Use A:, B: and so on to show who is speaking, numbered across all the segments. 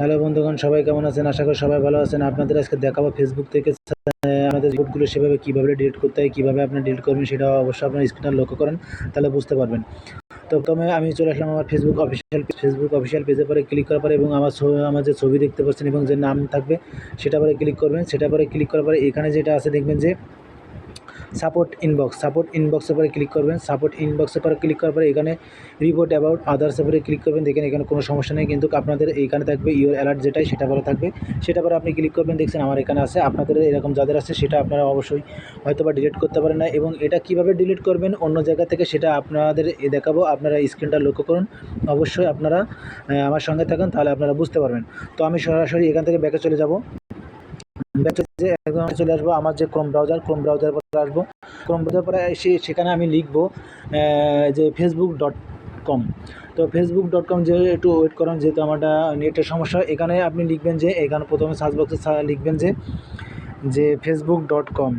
A: Hello বন্ধুগণ, সবাই কেমন আছেন? আশা করি সবাই ভালো আছেন। আপনাদের আজকে দেখাবো ফেসবুক থেকে আমাদের রিপোর্টগুলো সেভাবে কীভাবে ডিলিট করতে হয়, কীভাবে আপনি ডিলিট করবেন সেটা অবশ্যই আপনার স্ক্রিনে লক্ষ্য করেন, তাহলে বুঝতে পারবেন। তো প্রথমে আমি চলে আসলাম আমার ফেসবুক অফিসিয়াল পেজের পরে ক্লিক করার পরে এবং আমার যে ছবি দেখতে পাচ্ছেন এবং যে নাম থাকবে সেটা পরে ক্লিক করবেন। সেটা পরে ক্লিক করার পরে এখানে যেটা আছে দেখবেন যে সাপোর্ট ইনবক্সের পরে ক্লিক করবেন। সাপোর্ট ইনবক্সের পরে ক্লিক করার পরে এখানে রিপোর্ট অ্যাবাউট আদার্সের পরে ক্লিক করবেন। দেখেন এখানে কোনো সমস্যা নেই, কিন্তু আপনাদের এইখানে থাকবে ইওর অ্যালার্ট, যেটাই সেটা পরে থাকবে, সেটা পরে আপনি ক্লিক করবেন। দেখছেন আমার এখানে আছে, আপনাদের এরকম যাদের আছে সেটা আপনারা অবশ্যই হয়তো বা ডিলিট করতে পারেন না, এবং এটা কীভাবে ডিলিট করবেন অন্য জায়গা থেকে সেটা আপনাদের দেখাবো। আপনারা স্ক্রিনটা লক্ষ্য করুন, অবশ্যই আপনারা আমার সঙ্গে থাকুন, তাহলে আপনারা বুঝতে পারবেন। তো আমি সরাসরি এখান থেকে ব্যাকে চলে যাব। যে একদম চলে আসবো আমার যে ক্রোম ব্রাউজার পরে আসবো। ক্রোম ব্রাউজার পরে সেখানে আমি লিখবো যে facebook.com। তো facebook.com যে একটু ওয়েট করেন, যেহেতু আমারটা নেটের সমস্যা। এখানে আপনি লিখবেন যে এখানে প্রথমে সার্চ বক্সে লিখবেন যে facebook.com।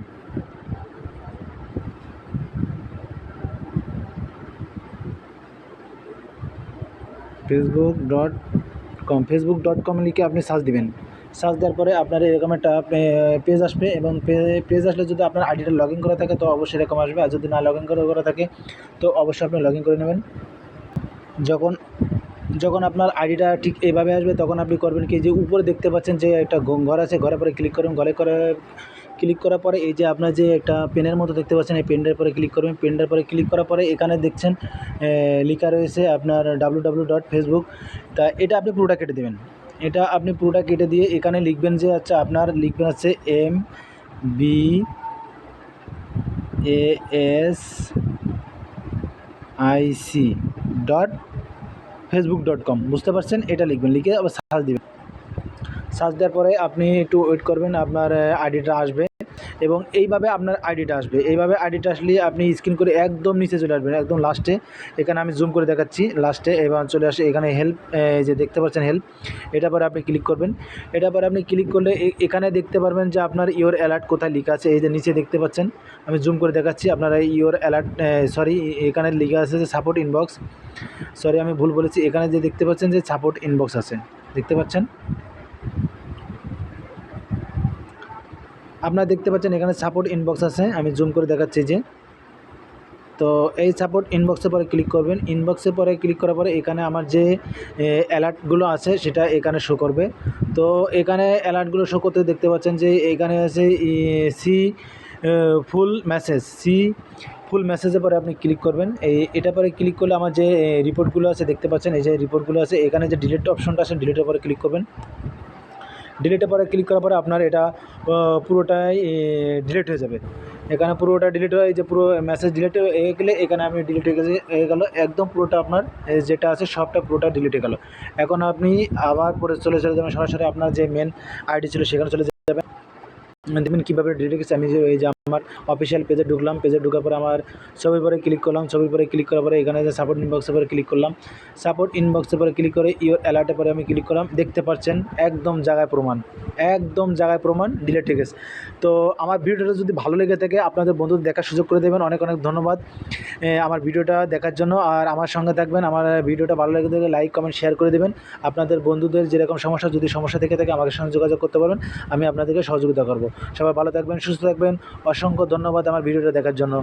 A: facebook.com লিখে আপনি সার্চ দিবেন। সার্চ দেওয়ার পরে আপনার এরকম একটা পেজ আসবে, এবং পেজ আসলে যদি আপনার আইডিটা লগ ইন করা থাকে তো অবশ্যই এরকম আসবে, আর যদি না লগ ইন করা থাকে তো অবশ্যই আপনি লগ ইন করে নেবেন। যখন আপনার আইডিটা ঠিক এইভাবে আসবে তখন আপনি করবেন কি, যে উপরে দেখতে পাচ্ছেন যে একটা ঘর আছে, ঘরের পরে ক্লিক করুন। ক্লিক করার পরে এই যে আপনার যে একটা পেনের মতো দেখতে পাচ্ছেন, এই পেনটার পরে ক্লিক করবেন। পেনটার পরে ক্লিক করার পরে এখানে দেখছেন লেখা রয়েছে আপনার www.facebook। তা এটা আপনি পুরোটা কেটে দেবেন। এটা আপনি পুরোটা কেটে দিয়ে এখানে লিখবেন যে আচ্ছা আপনার লিখবেন হচ্ছে mbasic.facebook.com, বুঝতে পারছেন? এটা লিখবেন, লিখে আবার সার্চ দিবেন। সার্চ দেওয়ার পরে আপনি একটু ওয়েট করবেন, আপনার আইডিটা আসবে, এবং এইভাবে আপনার আইডিটা আসবে। এইভাবে আইডিটা আসলে আপনি স্ক্রিন করে একদম নিচে চলে আসবেন, একদম লাস্টে। এখানে আমি জুম করে দেখাচ্ছি, লাস্টে এবার চলে আসে এখানে হেল্প, যে দেখতে পাচ্ছেন হেল্প, এটা পরে আপনি ক্লিক করবেন। এটা পরে আপনি ক্লিক করলে এখানে দেখতে পারবেন যে আপনার ইওর অ্যালার্ট কোথায় লেখা আছে, এই যে নিচে দেখতে পাচ্ছেন। আমি জুম করে দেখাচ্ছি, আপনারা ইওর অ্যালার্ট, এখানে লেখা আছে যে সাপোর্ট ইনবক্স। আমি ভুল বলেছি, এখানে যে দেখতে পাচ্ছেন যে সাপোর্ট ইনবক্স আছে, দেখতে পাচ্ছেন? আপনারা দেখতে পাচ্ছেন এখানে সাপোর্ট ইনবক্স আছে, আমি জুম করে দেখাচ্ছি যে। তো এই সাপোর্ট ইনবক্সের পরে ক্লিক করবেন। ইনবক্সের পরে ক্লিক করার পরে এখানে আমার যে অ্যালার্টগুলো আছে সেটা এখানে শো করবে। তো এখানে অ্যালার্টগুলো শো করতে দেখতে পাচ্ছেন যে এখানে আছে সি ফুল মেসেজের পরে আপনি ক্লিক করবেন। এটা পরে ক্লিক করলে আমার যে রিপোর্টগুলো আছে দেখতে পাচ্ছেন, এই যে রিপোর্টগুলো আছে, এখানে যে ডিলিট অপশনটা আছে ডিলিটের পরে ক্লিক করবেন। ডিলিটের পরে ক্লিক করার পরে আপনার এটা পুরোটাই ডিলিট হয়ে যাবে। এখানে পুরোটা ডিলিট হয়ে, যে পুরো মেসেজ ডিলিট হয়ে গেলে এখানে আমি ডিলিট হয়ে গেল একদম পুরোটা, আপনার যেটা আছে সবটা পুরোটা ডিলিট হয়ে গেল। এখন আপনি আবার পরে চলে যাবেন সরাসরি আপনার যে মেন আইডি ছিল সেখানে চলে যাবেন। দেখবেন কীভাবে ডিলিট গেছে। আমি যে এই যে আমার অফিসিয়াল পেজে ঢুকলাম, পেজে ঢোকার পরে আমার ছবির পরে ক্লিক করলাম। ছবির পরে ক্লিক করার পরে এখানে যে সাপোর্ট ইনবক্সের পরে ক্লিক করলাম। সাপোর্ট ইনবক্সের পরে ক্লিক করে ইওর অ্যালার্টের পরে আমি ক্লিক করলাম। দেখতে পাচ্ছেন একদম জায়গায় প্রমাণ ডিলিট হয়ে গেছে। তো আমার ভিডিওটা যদি ভালো লেগে থাকে আপনাদের বন্ধুদের দেখার সুযোগ করে দেবেন। অনেক ধন্যবাদ আমার ভিডিওটা দেখার জন্য, আর আমার সঙ্গে থাকবেন। আমার ভিডিওটা ভালো লেগে থাকলে লাইক কমেন্ট শেয়ার করে দেবেন। আপনাদের বন্ধুদের যেরকম সমস্যা থেকে থাকে আমাদের সঙ্গে যোগাযোগ করতে পারবেন, আমি আপনাদেরকে সহযোগিতা করব। সবাই ভালো থাকবেন, সুস্থ থাকবেন। অসংখ্য ধন্যবাদ আমার ভিডিওটা দেখার জন্য।